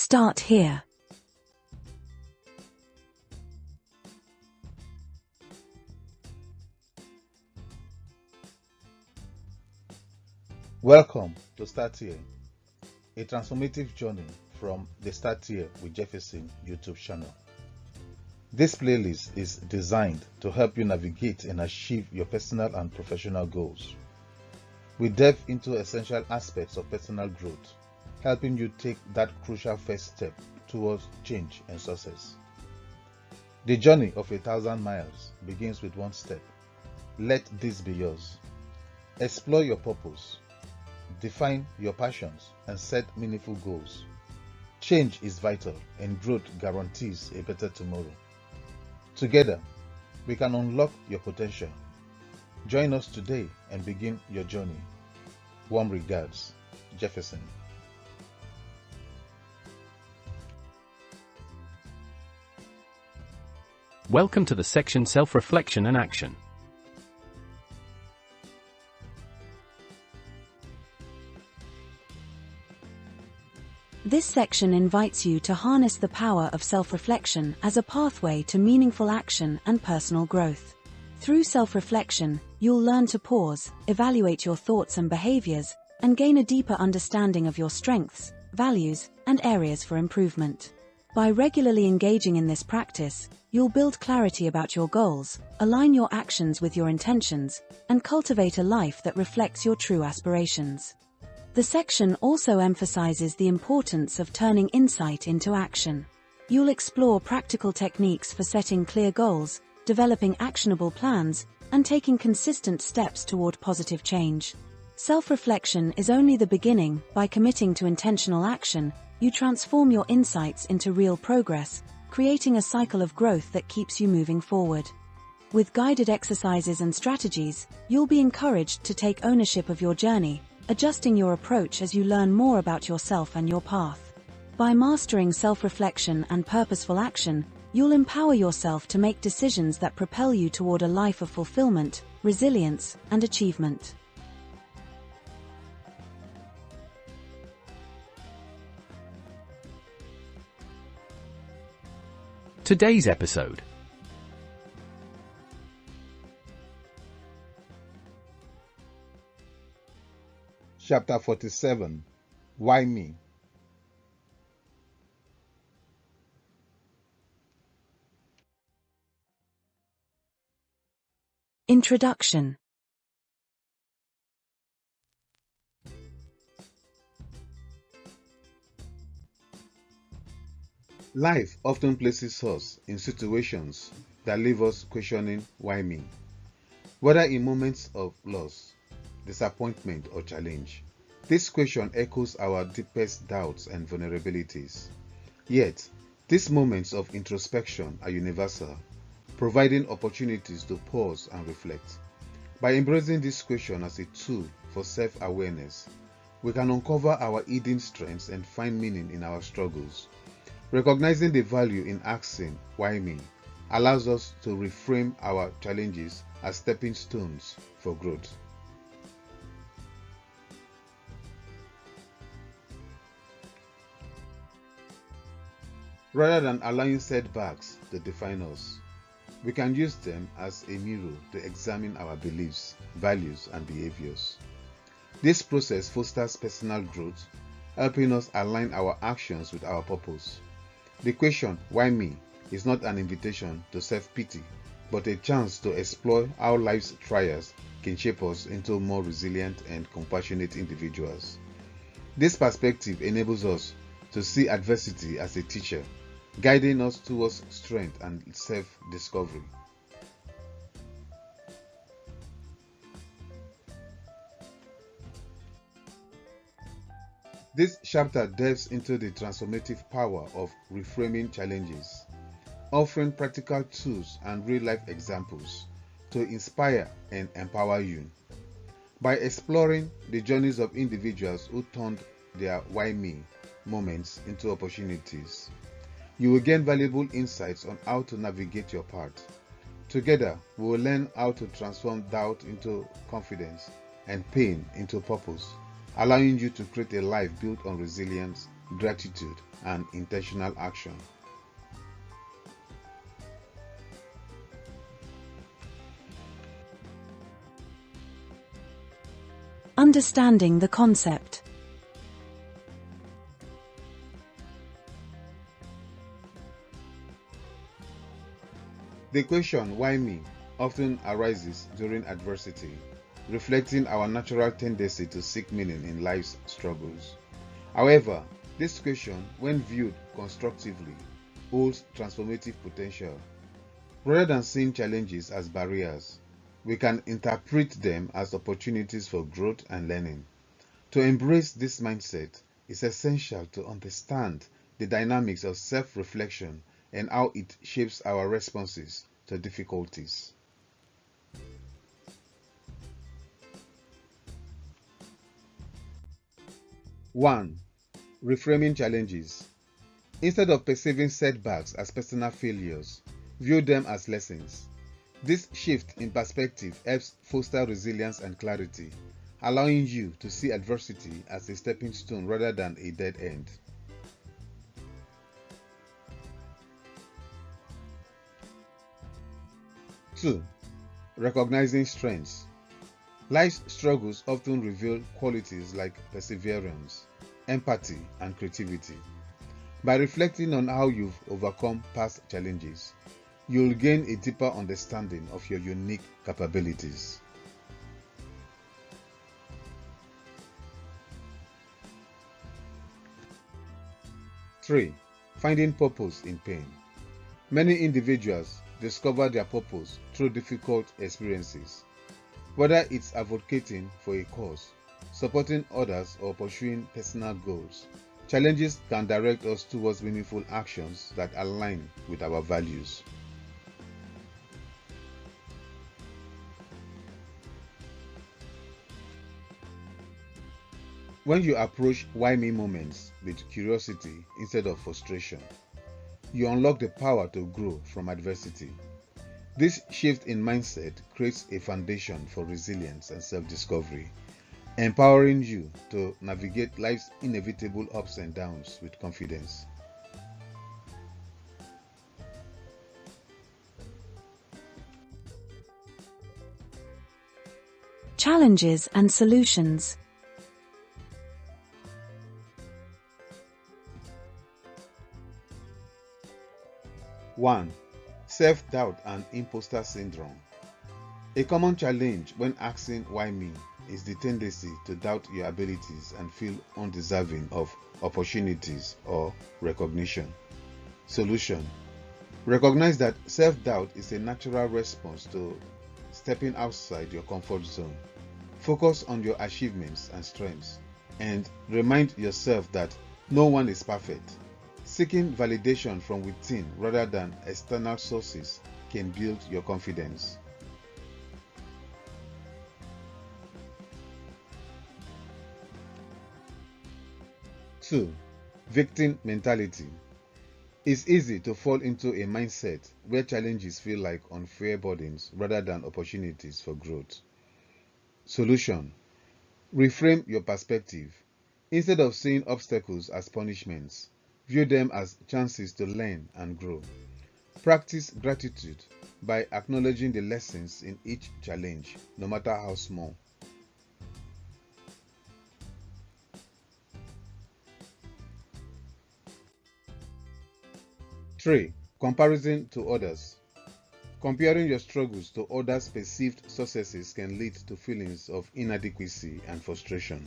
Start here. Welcome to Start Here, a transformative journey from the Start Here with Jefferson YouTube channel. This playlist is designed to help you navigate and achieve your personal and professional goals. We delve into essential aspects of personal growth, helping you take that crucial first step towards change and success. The journey of 1,000 miles begins with one step. Let this be yours. Explore your purpose. Define your passions and set meaningful goals. Change is vital and growth guarantees a better tomorrow. Together, we can unlock your potential. Join us today and begin your journey. Warm regards, Jefferson. Welcome to the section Self-Reflection and Action. This section invites you to harness the power of self-reflection as a pathway to meaningful action and personal growth. Through self-reflection, you'll learn to pause, evaluate your thoughts and behaviors, and gain a deeper understanding of your strengths, values, and areas for improvement. By regularly engaging in this practice, you'll build clarity about your goals, align your actions with your intentions, and cultivate a life that reflects your true aspirations. The section also emphasizes the importance of turning insight into action. You'll explore practical techniques for setting clear goals, developing actionable plans, and taking consistent steps toward positive change. Self-reflection is only the beginning. By committing to intentional action, you transform your insights into real progress, creating a cycle of growth that keeps you moving forward. With guided exercises and strategies, you'll be encouraged to take ownership of your journey, adjusting your approach as you learn more about yourself and your path. By mastering self-reflection and purposeful action, you'll empower yourself to make decisions that propel you toward a life of fulfillment, resilience, and achievement. Today's episode. Chapter 47. Why Me? Introduction. Life often places us in situations that leave us questioning why me, whether in moments of loss, disappointment, or challenge. This question echoes our deepest doubts and vulnerabilities. Yet, these moments of introspection are universal, providing opportunities to pause and reflect. By embracing this question as a tool for self-awareness, we can uncover our hidden strengths and find meaning in our struggles. Recognizing the value in asking why me allows us to reframe our challenges as stepping stones for growth. Rather than allowing setbacks to define us, we can use them as a mirror to examine our beliefs, values, and behaviors. This process fosters personal growth, helping us align our actions with our purpose. The question, why me, is not an invitation to self-pity, but a chance to explore how life's trials can shape us into more resilient and compassionate individuals. This perspective enables us to see adversity as a teacher, guiding us towards strength and self-discovery. This chapter delves into the transformative power of reframing challenges, offering practical tools and real-life examples to inspire and empower you. By exploring the journeys of individuals who turned their why me moments into opportunities, you will gain valuable insights on how to navigate your path. Together, we will learn how to transform doubt into confidence and pain into purpose, allowing you to create a life built on resilience, gratitude, and intentional action. Understanding the concept. The question, why me, often arises during adversity, reflecting our natural tendency to seek meaning in life's struggles. However, this question, when viewed constructively, holds transformative potential. Rather than seeing challenges as barriers, we can interpret them as opportunities for growth and learning. To embrace this mindset is essential to understand the dynamics of self-reflection and how it shapes our responses to difficulties. One, reframing challenges. Instead of perceiving setbacks as personal failures, view them as lessons. This shift in perspective helps foster resilience and clarity, allowing you to see adversity as a stepping stone rather than a dead end. 2. Recognizing strengths. Life's struggles often reveal qualities like perseverance, empathy, and creativity. By reflecting on how you've overcome past challenges, you'll gain a deeper understanding of your unique capabilities. 3. Finding purpose in pain. Many individuals discover their purpose through difficult experiences. Whether it's advocating for a cause, supporting others, or pursuing personal goals, challenges can direct us towards meaningful actions that align with our values. When you approach why me moments with curiosity instead of frustration, you unlock the power to grow from adversity. This shift in mindset creates a foundation for resilience and self-discovery, empowering you to navigate life's inevitable ups and downs with confidence. Challenges and solutions. One, self-doubt and imposter syndrome. A common challenge when asking why me is the tendency to doubt your abilities and feel undeserving of opportunities or recognition. Solution: recognize that self-doubt is a natural response to stepping outside your comfort zone. Focus on your achievements and strengths, and remind yourself that no one is perfect. Seeking validation from within rather than external sources can build your confidence. 2. Victim mentality. It's easy to fall into a mindset where challenges feel like unfair burdens rather than opportunities for growth. Solution: reframe your perspective. Instead of seeing obstacles as punishments, view them as chances to learn and grow. Practice gratitude by acknowledging the lessons in each challenge, no matter how small. 3. Comparison to others. Comparing your struggles to others' perceived successes can lead to feelings of inadequacy and frustration.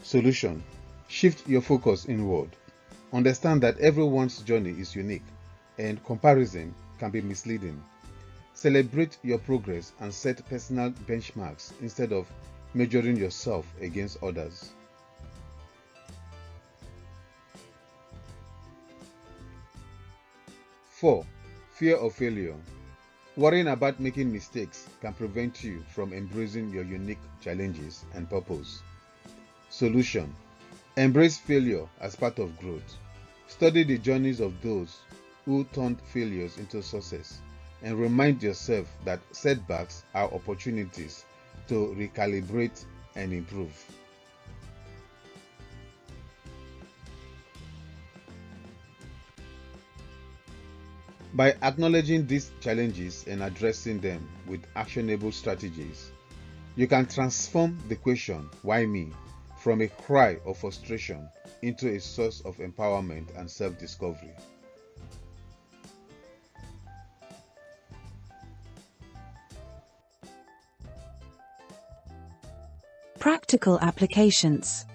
Solution: shift your focus inward. Understand that everyone's journey is unique, and comparison can be misleading. Celebrate your progress and set personal benchmarks instead of measuring yourself against others. 4. Fear of failure. Worrying about making mistakes can prevent you from embracing your unique challenges and purpose. Solution: embrace failure as part of growth. Study the journeys of those who turned failures into success, and remind yourself that setbacks are opportunities to recalibrate and improve. By acknowledging these challenges and addressing them with actionable strategies, you can transform the question, "Why me?" from a cry of frustration into a source of empowerment and self-discovery. Practical applications.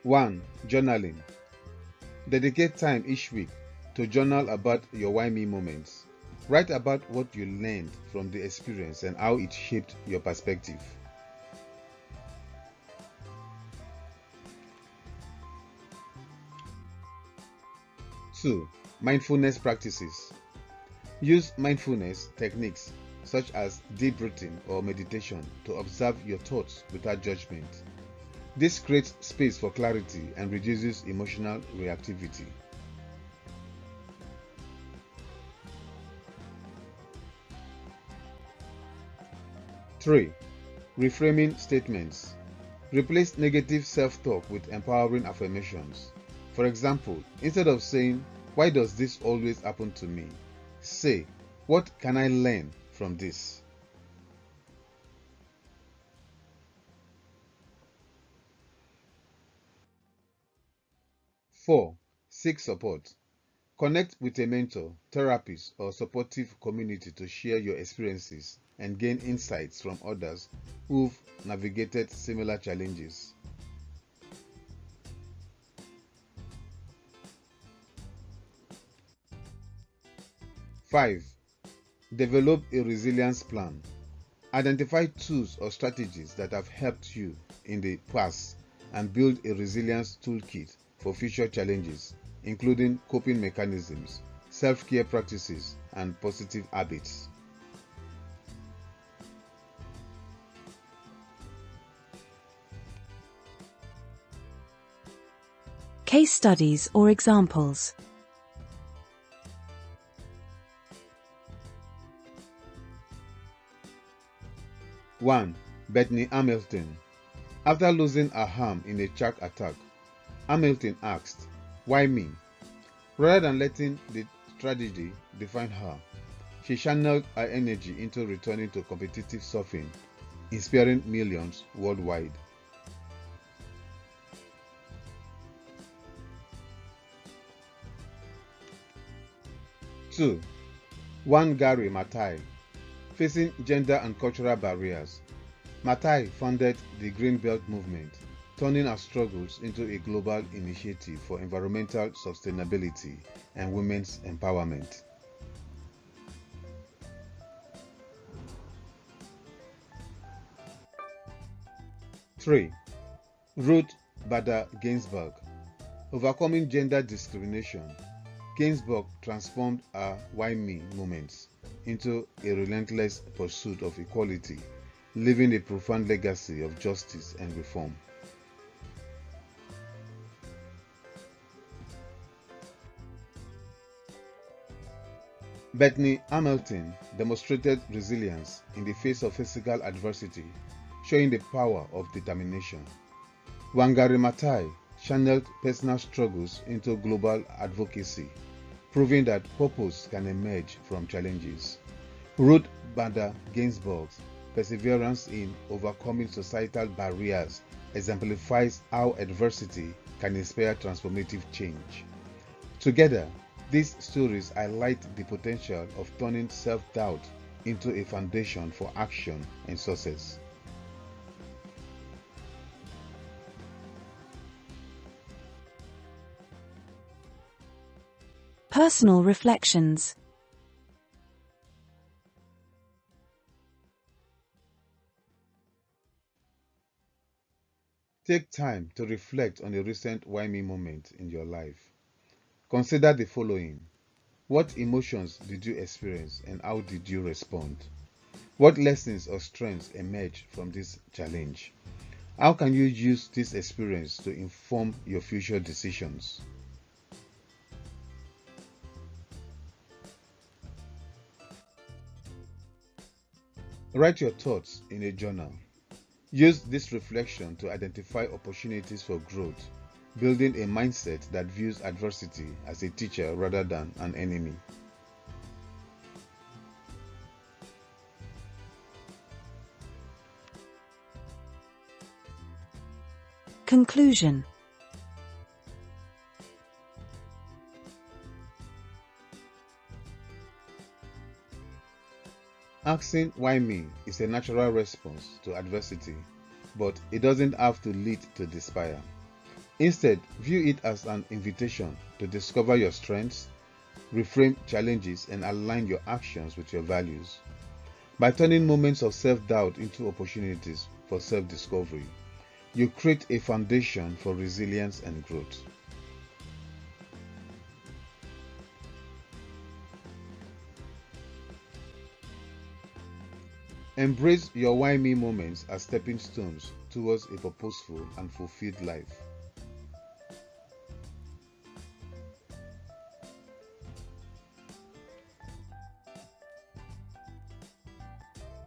One, journaling. Dedicate time each week to journal about your why me moments. Write about what you learned from the experience and how it shaped your perspective. 2. Mindfulness practices. Use mindfulness techniques such as deep breathing or meditation to observe your thoughts without judgment. This creates space for clarity and reduces emotional reactivity. 3. Reframing statements. Replace negative self-talk with empowering affirmations. For example, instead of saying, "Why does this always happen to me?" say, "What can I learn from this?" Four, seek support. Connect with a mentor, therapist, or supportive community to share your experiences and gain insights from others who've navigated similar challenges. 5. Develop a resilience plan. Identify tools or strategies that have helped you in the past and build a resilience toolkit for future challenges, including coping mechanisms, self-care practices, and positive habits. Case studies or examples. One, Bethany Hamilton. After losing her arm in a shark attack, Hamilton asked, "Why me?" Rather than letting the tragedy define her, she channeled her energy into returning to competitive surfing, inspiring millions worldwide. 2. Wangari Maathai. Facing gender and cultural barriers, Maathai founded the Green Belt movement, turning her struggles into a global initiative for environmental sustainability and women's empowerment. 3. Ruth Bader Ginsburg. Overcoming gender discrimination, Ginsburg transformed her "Why Me" moments into a relentless pursuit of equality, leaving a profound legacy of justice and reform. Bethany Hamilton demonstrated resilience in the face of physical adversity, showing the power of determination. Wangari Maathai channeled personal struggles into global advocacy, proving that purpose can emerge from challenges. Ruth Bader Ginsburg's perseverance in overcoming societal barriers exemplifies how adversity can inspire transformative change. Together, these stories highlight the potential of turning self-doubt into a foundation for action and success. Personal reflections. Take time to reflect on a recent "Why Me" moment in your life. Consider the following. What emotions did you experience and how did you respond? What lessons or strengths emerged from this challenge? How can you use this experience to inform your future decisions? Write your thoughts in a journal. Use this reflection to identify opportunities for growth, building a mindset that views adversity as a teacher rather than an enemy. Conclusion. Asking why me is a natural response to adversity, but it doesn't have to lead to despair. Instead, view it as an invitation to discover your strengths, reframe challenges, and align your actions with your values. By turning moments of self-doubt into opportunities for self-discovery, you create a foundation for resilience and growth. Embrace your why me moments as stepping stones towards a purposeful and fulfilled life.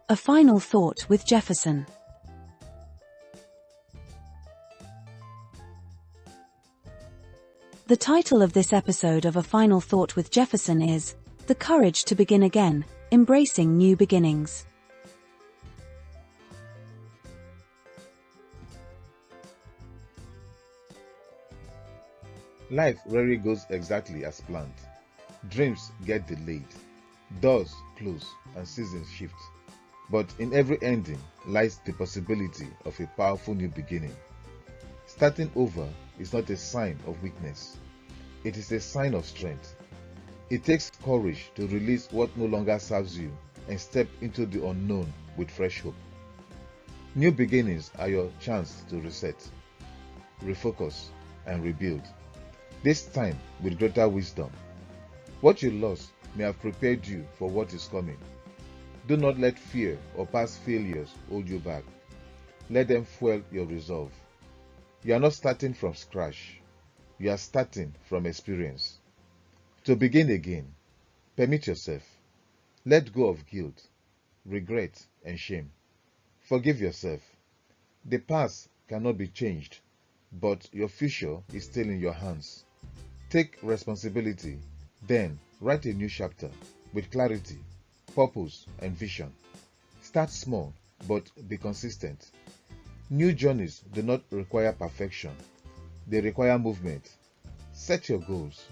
A final thought with Jefferson. The title of this episode of A Final Thought with Jefferson is The Courage to Begin Again, Embracing New Beginnings. Life rarely goes exactly as planned. Dreams get delayed, doors close, and seasons shift. But in every ending lies the possibility of a powerful new beginning. Starting over is not a sign of weakness. It is a sign of strength. It takes courage to release what no longer serves you and step into the unknown with fresh hope. New beginnings are your chance to reset, refocus, and rebuild. This time with greater wisdom. What you lost may have prepared you for what is coming. Do not let fear or past failures hold you back. Let them fuel your resolve. You are not starting from scratch. You are starting from experience. To begin again, permit yourself. Let go of guilt, regret, and shame. Forgive yourself. The past cannot be changed, but your future is still in your hands. Take responsibility, then write a new chapter with clarity, purpose, and vision. Start small, but be consistent. New journeys do not require perfection. They require movement. Set your goals.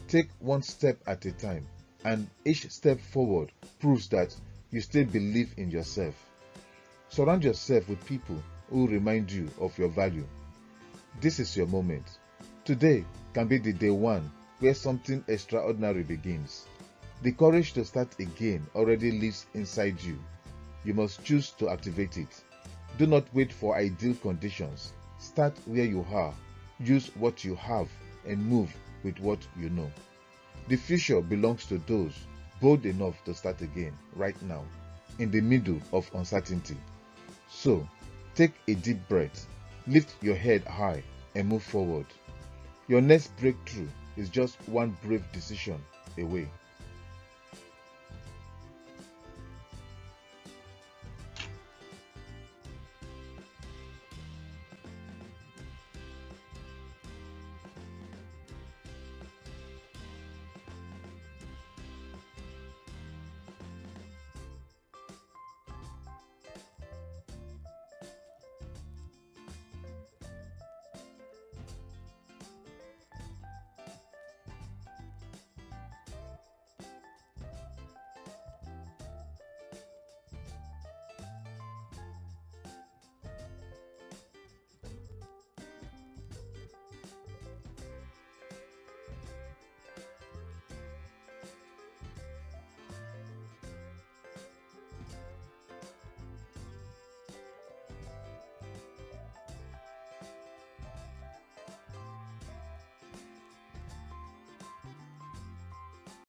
Take one step at a time, and each step forward proves that you still believe in yourself. Surround yourself with people who remind you of your value. This is your moment. Today can be the day one where something extraordinary begins. The courage to start again already lives inside you. You must choose to activate it. Do not wait for ideal conditions. Start where you are. Use what you have and move with what you know. The future belongs to those bold enough to start again right now, in the middle of uncertainty. So, take a deep breath, lift your head high, and move forward. Your next breakthrough is just one brave decision away.